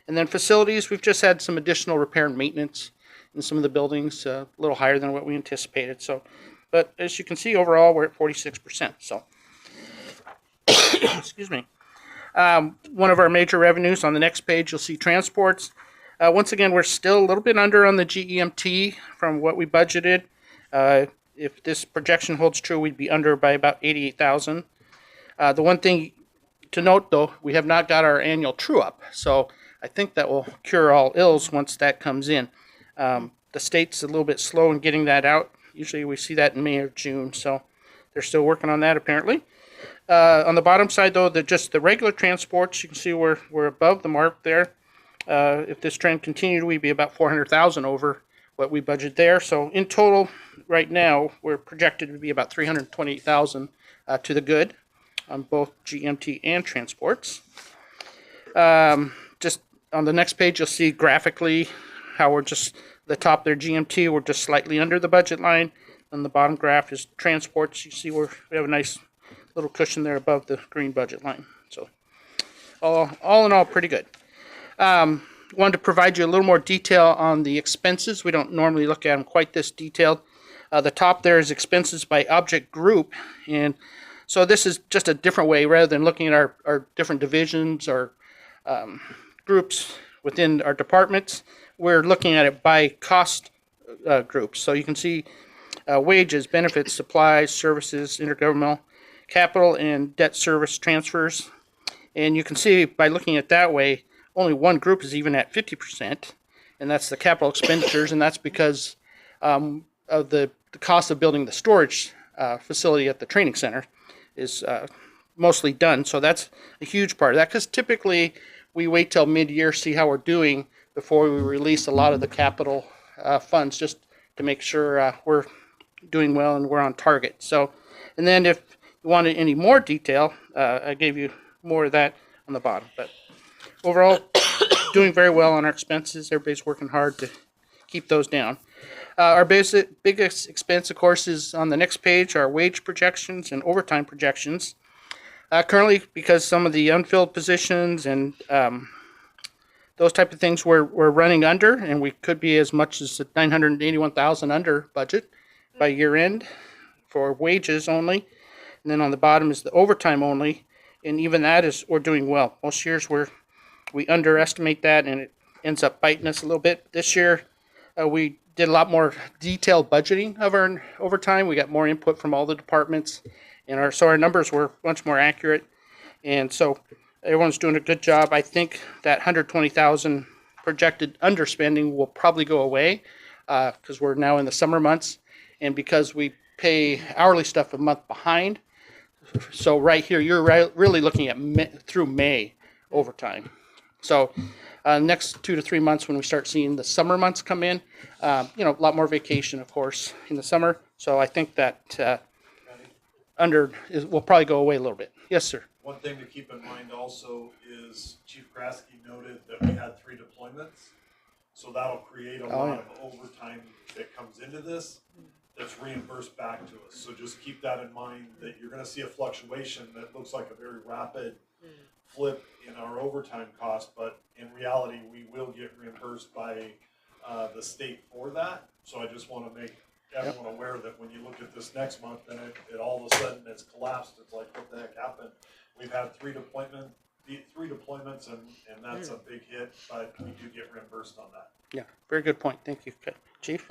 And then facilities, we've just had some additional repair and maintenance in some of the buildings, a little higher than what we anticipated. So, but as you can see, overall, we're at 46%. So, excuse me. One of our major revenues on the next page, you'll see transports. Once again, we're still a little bit under on the GEMT from what we budgeted. If this projection holds true, we'd be under by about 88,000. The one thing to note, though, we have not got our annual true-up, so I think that will cure all ills once that comes in. The state's a little bit slow in getting that out. Usually we see that in May or June, so they're still working on that apparently. On the bottom side, though, just the regular transports, you can see we're above the mark there. If this trend continued, we'd be about 400,000 over what we budgeted there. So in total, right now, we're projected to be about 328,000 to the good on both GMT and transports. Just on the next page, you'll see graphically how we're just the top there, GMT, we're just slightly under the budget line. On the bottom graph is transports. You see we have a nice little cushion there above the green budget line. So all in all, pretty good. Wanted to provide you a little more detail on the expenses. We don't normally look at them quite this detailed. The top there is expenses by object group. And so this is just a different way rather than looking at our different divisions or groups within our departments. We're looking at it by cost groups. So you can see wages, benefits, supplies, services, intergovernmental, capital, and debt service transfers. And you can see by looking at that way, only one group is even at 50%, and that's the capital expenditures, and that's because of the cost of building the storage facility at the training center is mostly done. So that's a huge part of that, because typically we wait till mid-year, see how we're doing before we release a lot of the capital funds, just to make sure we're doing well and we're on target. So, and then if you wanted any more detail, I gave you more of that on the bottom. But overall, doing very well on our expenses. Everybody's working hard to keep those down. Our biggest expense, of course, is on the next page, our wage projections and overtime projections. Currently, because some of the unfilled positions and those type of things we're running under, and we could be as much as 981,000 under budget by year end for wages only. And then on the bottom is the overtime only, and even that is we're doing well. Most years we underestimate that, and it ends up biting us a little bit. This year we did a lot more detailed budgeting of our overtime. We got more input from all the departments, and our numbers were much more accurate. And so everyone's doing a good job. I think that 120,000 projected underspending will probably go away because we're now in the summer months, and because we pay hourly stuff a month behind. So right here, you're really looking at through May overtime. So next 2 to 3 months when we start seeing the summer months come in, a lot more vacation, of course, in the summer. So I think that will probably go away a little bit. Yes, sir. One thing to keep in mind also is Chief Kraske noted that we had 3 deployments. So that'll create a lot of overtime that comes into this that's reimbursed back to us. So just keep that in mind, that you're gonna see a fluctuation that looks like a very rapid flip in our overtime cost, but in reality, we will get reimbursed by the state for that. So I just wanna make everyone aware that when you look at this next month, then it all of a sudden it's collapsed. It's like, what the heck happened? We've had 3 deployments, and that's a big hit, but we do get reimbursed on that. Yeah, very good point. Thank you, Chief.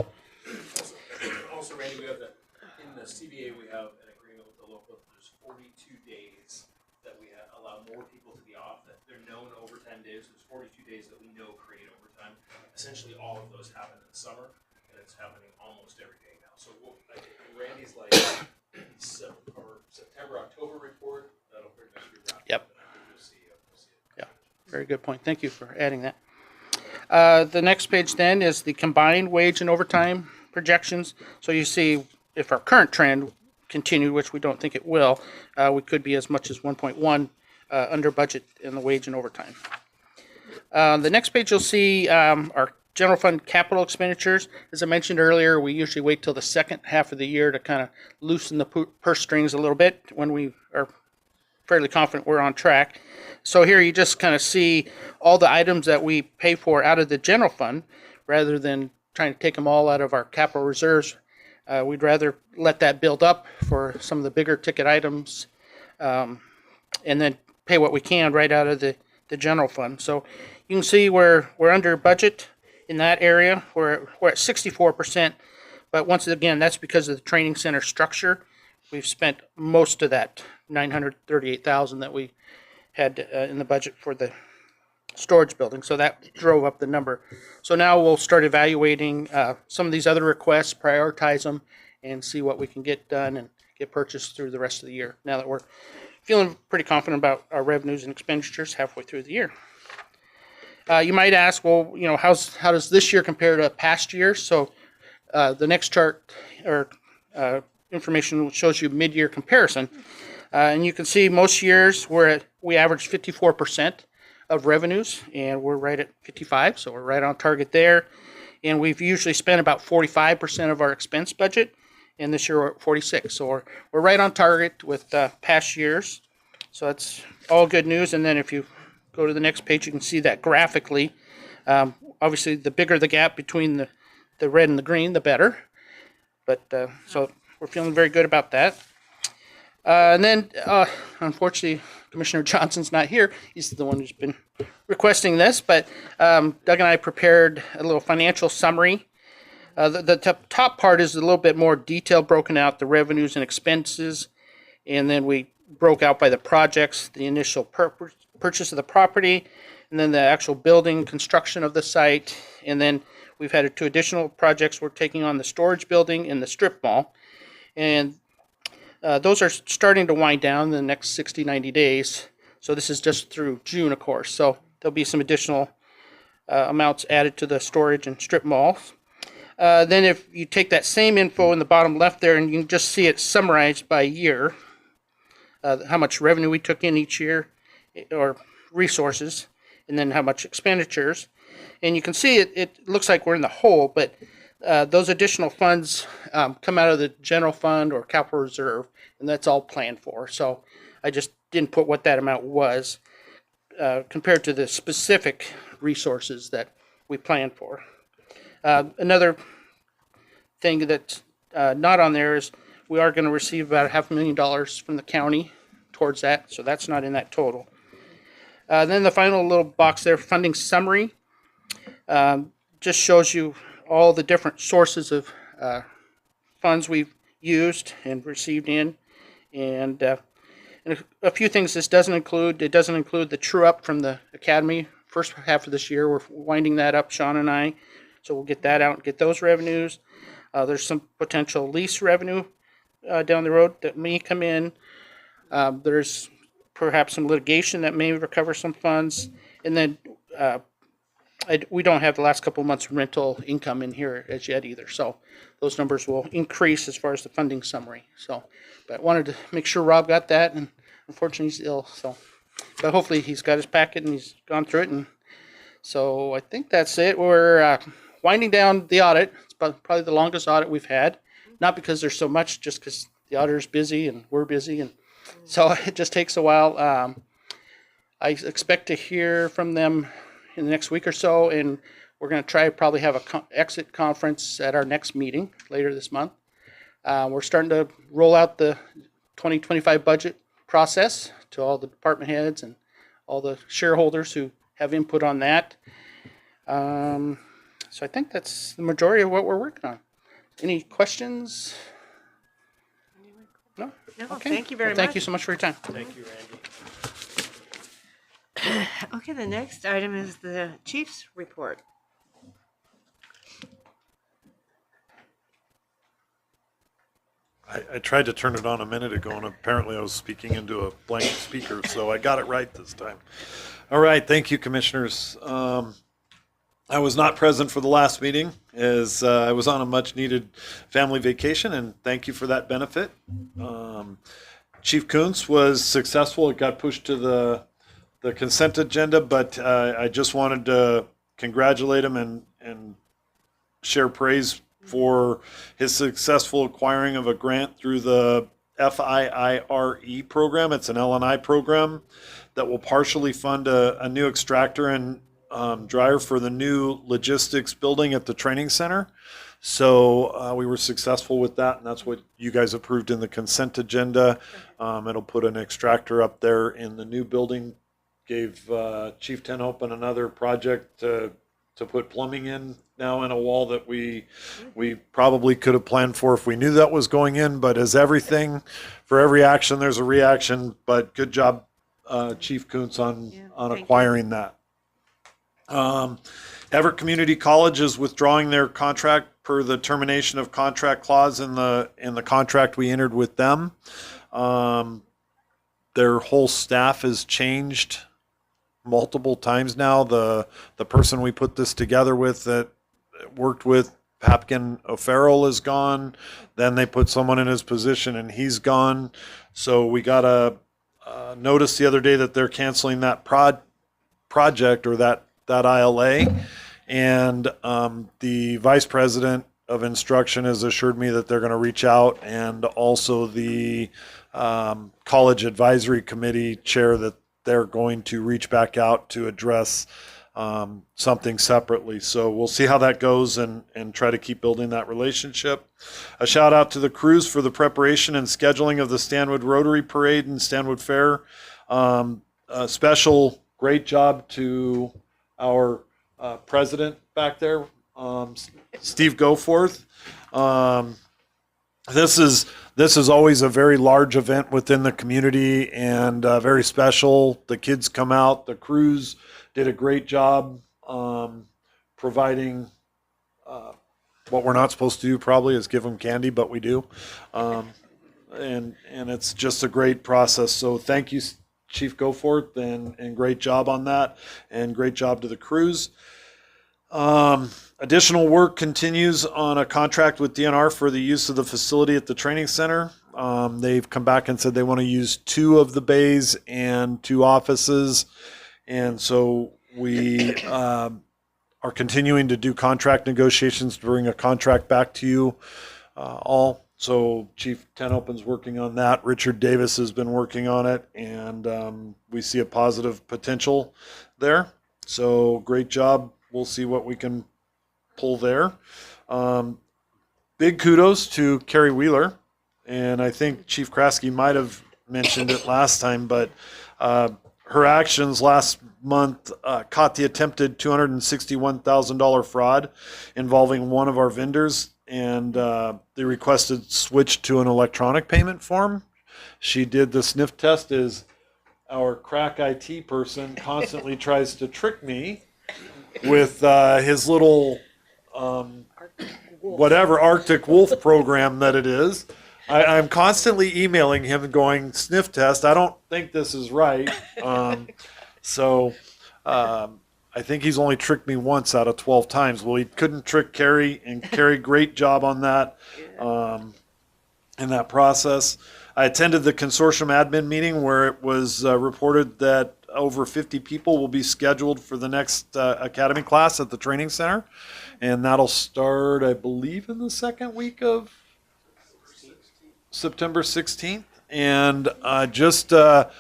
Also, Randy, we have in the CBA, we have an agreement with the local, there's 42 days that we allow more people to be off, that they're known overtime days. There's 42 days that we know create overtime. Essentially, all of those happen in the summer, and it's happening almost every day now. So Randy's like September, October report, that'll pretty much be wrapped up. We'll see it. Yeah, very good point. Thank you for adding that. The next page then is the combined wage and overtime projections. So you see if our current trend continued, which we don't think it will, we could be as much as 1.1 under budget in the wage and overtime. The next page you'll see our general fund capital expenditures. As I mentioned earlier, we usually wait till the second half of the year to kind of loosen the purse strings a little bit when we are fairly confident we're on track. So here you just kind of see all the items that we pay for out of the general fund rather than trying to take them all out of our capital reserves. We'd rather let that build up for some of the bigger ticket items and then pay what we can right out of the general fund. So you can see we're under budget in that area. We're at 64%, but once again, that's because of the training center structure. We've spent most of that $938,000 that we had in the budget for the storage building, so that drove up the number. So now we'll start evaluating some of these other requests, prioritize them, and see what we can get done and get purchased through the rest of the year, now that we're feeling pretty confident about our revenues and expenditures halfway through the year. You might ask, well, you know, how does this year compare to past years? So the next chart or information shows you mid-year comparison. And you can see most years we average 54% of revenues, and we're right at 55, so we're right on target there. And we've usually spent about 45% of our expense budget, and this year we're at 46, so we're right on target with past years. So that's all good news. And then if you go to the next page, you can see that graphically. Obviously, the bigger the gap between the red and the green, the better. But so we're feeling very good about that. And then, unfortunately, Commissioner Johnson's not here. He's the one who's been requesting this. But Doug and I prepared a little financial summary. The top part is a little bit more detailed, broken out, the revenues and expenses. And then we broke out by the projects, the initial purchase of the property, and then the actual building, construction of the site. And then we've had 2 additional projects we're taking on, the storage building and the strip mall. And those are starting to wind down in the next 60, 90 days. So this is just through June, of course. So there'll be some additional amounts added to the storage and strip malls. Then if you take that same info in the bottom left there, and you can just see it summarized by year, how much revenue we took in each year, or resources, and then how much expenditures. And you can see it looks like we're in the hole, but those additional funds come out of the general fund or capital reserve, and that's all planned for. So I just didn't put what that amount was compared to the specific resources that we planned for. Another thing that's not on there is we are going to receive about $500,000 from the county towards that, so that's not in that total. Then the final little box there, funding summary, just shows you all the different sources of funds we've used and received in, and a few things this doesn't include. It doesn't include the true up from the academy. First half of this year, we're winding that up, Sean and I, so we'll get that out and get those revenues. There's some potential lease revenue down the road that may come in. There's perhaps some litigation that may recover some funds, and then we don't have the last couple of months rental income in here as yet either, so those numbers will increase as far as the funding summary. So, but I wanted to make sure Rob got that, and unfortunately he's ill, so, but hopefully he's got his packet and he's gone through it, and so I think that's it. We're winding down the audit. It's probably the longest audit we've had, not because there's so much, just because the auditor's busy and we're busy, and so it just takes a while. I expect to hear from them in the next week or so, and we're going to try probably have a exit conference at our next meeting later this month. We're starting to roll out the 2025 budget process to all the department heads and all the shareholders who have input on that. So I think that's the majority of what we're working on. Any questions? No? No, Okay. thank you very Well, thank much. you so much for your time. Thank you, Randy. Okay, the next item is the chief's report. I tried to turn it on a minute ago, and apparently I was speaking into a blank speaker, so I got it right this time. All right, thank you, Commissioners. I was not present for the last meeting, as I was on a much-needed family vacation, and thank you for that benefit. Chief Kuntz was successful. It got pushed to the the consent agenda, but I just wanted to congratulate him and share praise for his successful acquiring of a grant through the FIIRE program. It's an L&I program that will partially fund a new extractor and dryer for the new logistics building at the training center. So we were successful with that, and that's what you guys approved in the consent agenda. It'll put an extractor up there in the new building. Gave Chief Tenhopen another project to put plumbing in now in a wall that we probably could have planned for if we knew that was going in. But as everything, for every action, there's a reaction. But good job, Chief Kuntz, on acquiring that. Everett Community College is withdrawing their contract per the termination of contract clause in the contract we entered with them. Their whole staff has changed multiple times now. The person we put this together with that worked with Papkin O'Farrell is gone. Then they put someone in his position and he's gone. So we got a notice the other day that they're canceling that project or that ILA. And the vice president of instruction has assured me that they're going to reach out, and also the college advisory committee chair that they're going to reach back out to address something separately. So we'll see how that goes and try to keep building that relationship. A shout out to the crews for the preparation and scheduling of the Stanwood Rotary Parade and Stanwood Fair. A special great job to our president back there, Steve Goforth. This is always a very large event within the community and very special. The kids come out. The crews did a great job providing what we're not supposed to do probably is give them candy, but we do. And it's just a great process. So thank you, Chief Goforth, and great job on that, and great job to the crews. Additional work continues on a contract with DNR for the use of the facility at the training center. They've come back and said they want to use 2 of the bays and 2 offices. And so we are continuing to do contract negotiations to bring a contract back to you all. So Chief Tenhopen's working on that. Richard Davis has been working on it, and we see a positive potential there. So great job. We'll see what we can pull there. Big kudos to Carrie Wheeler, and I think Chief Kraske might have mentioned it last time, but her actions last month caught the attempted $261,000 fraud involving one of our vendors, and they requested switch to an electronic payment form. She did the sniff test as our crack IT person constantly tries to trick me with his little whatever Arctic Wolf program that it is. I'm constantly emailing him and going, sniff test, I don't think this is right. I think he's only tricked me once out of 12 times. Well, he couldn't trick Carrie, and Carrie, great job on that in that process. I attended the consortium admin meeting where it was reported that over 50 people will be scheduled for the next academy class at the training center. And that'll start, I believe, in the second week of September 16th. And just a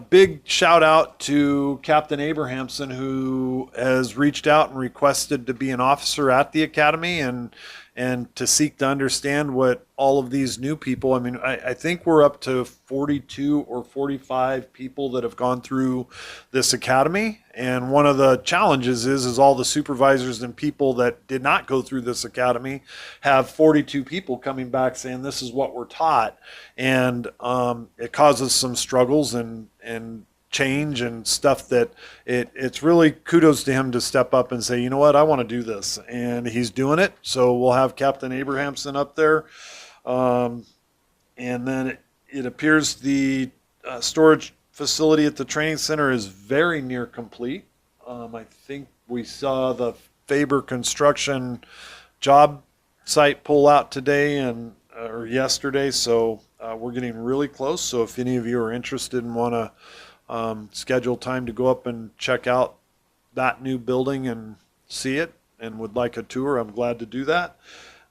big shout out to Captain Abrahamson, who has reached out and requested to be an officer at the academy and to seek to understand what all of these new people, I mean, I think we're up to 42 or 45 people that have gone through this academy. And one of the challenges is all the supervisors and people that did not go through this academy have 42 people coming back saying this is what we're taught. And it causes some struggles and change and stuff that it's really kudos to him to step up and say, you know what, I want to do this. And he's doing it. So we'll have Captain Abrahamson up there. And then it appears the storage facility at the training center is very near complete. I think we saw the Faber Construction job site pull out today or yesterday. So we're getting really close. So if any of you are interested and want to schedule time to go up and check out that new building and see it and would like a tour, I'm glad to do that.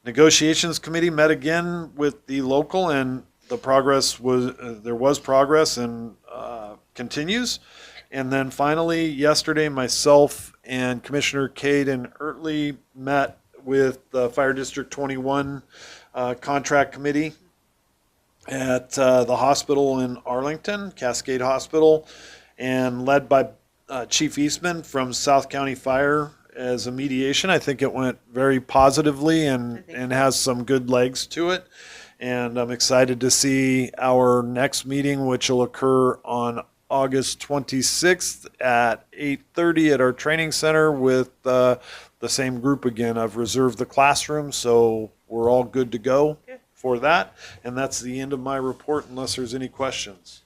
Negotiations committee met again with the local, and the progress was, there was progress and continues. And then finally, yesterday, myself and Commissioner Caden Ertley met with the Fire District 21 contract committee at the hospital in Arlington, Cascade Hospital, and led by Chief Eastman from South County Fire as a mediation. I think it went very positively and has some good legs to it. And I'm excited to see our next meeting, which will occur on August 26th at 8:30 at our training center with the same group again. I've reserved the classroom, so we're all good to go for that. And that's the end of my report unless there's any questions.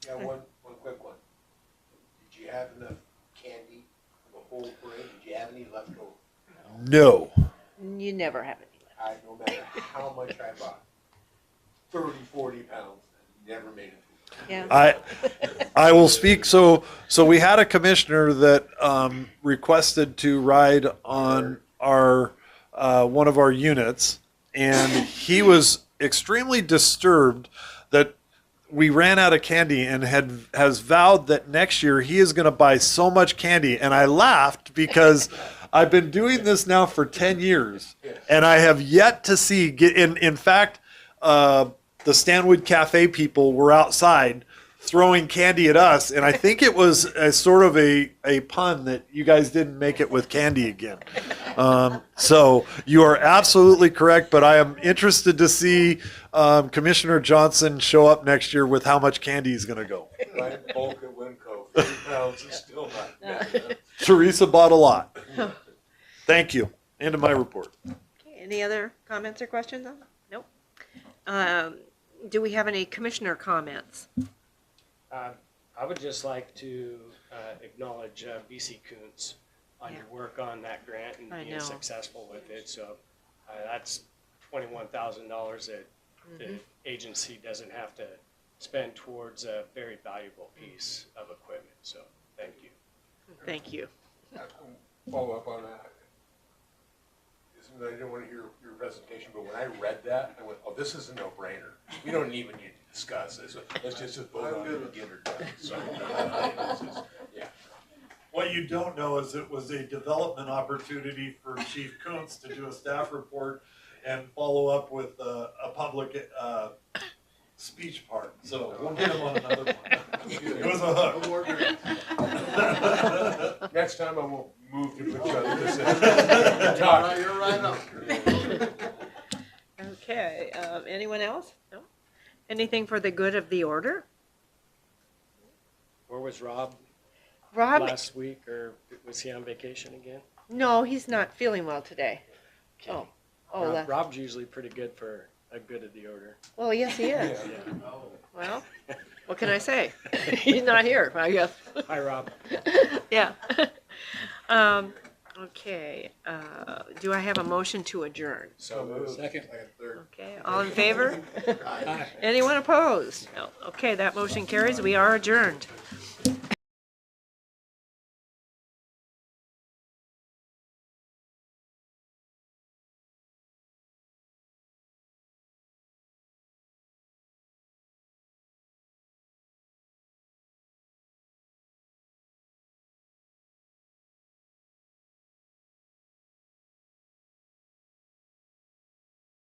Yeah, one quick one. Did you have enough candy for the whole parade? Did you have any left over? No. You never have any left. No matter how much I bought, 30, 40 pounds, never made it. Yeah. I will speak. So we had a commissioner that requested to ride on our one of our units, and he was extremely disturbed that we ran out of candy and has vowed that next year he is going to buy so much candy. And I laughed because I've been doing this now for 10 years, and I have yet to see in fact. The Stanwood Cafe people were outside throwing candy at us, and I think it was a sort of a pun that you guys didn't make it with candy again. So you are absolutely correct, but I am interested to see Commissioner Johnson show up next year with how much candy he's going to go. Right, bulk at Winco, 30 pounds is still not. Teresa bought a lot. Thank you. End of my report. Okay, any other comments or questions on that? Nope. Do we have any commissioner comments? I would just like to acknowledge BC Coons on your work on that grant and being successful with it. So that's $21,000 that the agency doesn't have to spend towards a very valuable piece of equipment. So thank you. Thank you. Follow up on that. I didn't want to hear your presentation, but when I read that, I went, oh, this is a no-brainer. We don't even need to discuss this. Let's just vote on it and get her done. So, yeah. What you don't know is it was a development opportunity for Chief Kuntz to do a staff report and follow up with a public speech part. So we'll get him on another one. It was a hook. Next time I won't move to put you on this. Talk. You're right up. Okay, anyone else? No? Anything for the good of the order? Where was Rob Rob, last week, or was he on vacation again? no, he's not feeling well today. Okay. Oh, Rob's usually pretty good for a good of the order. well, yes, he is. Yeah. Well, what can I say? He's not here, I guess. Hi, Rob. Yeah. Okay, do I have a motion to adjourn? So Second. Okay, all in favor? Anyone opposed? No. Okay, that motion carries. We are adjourned.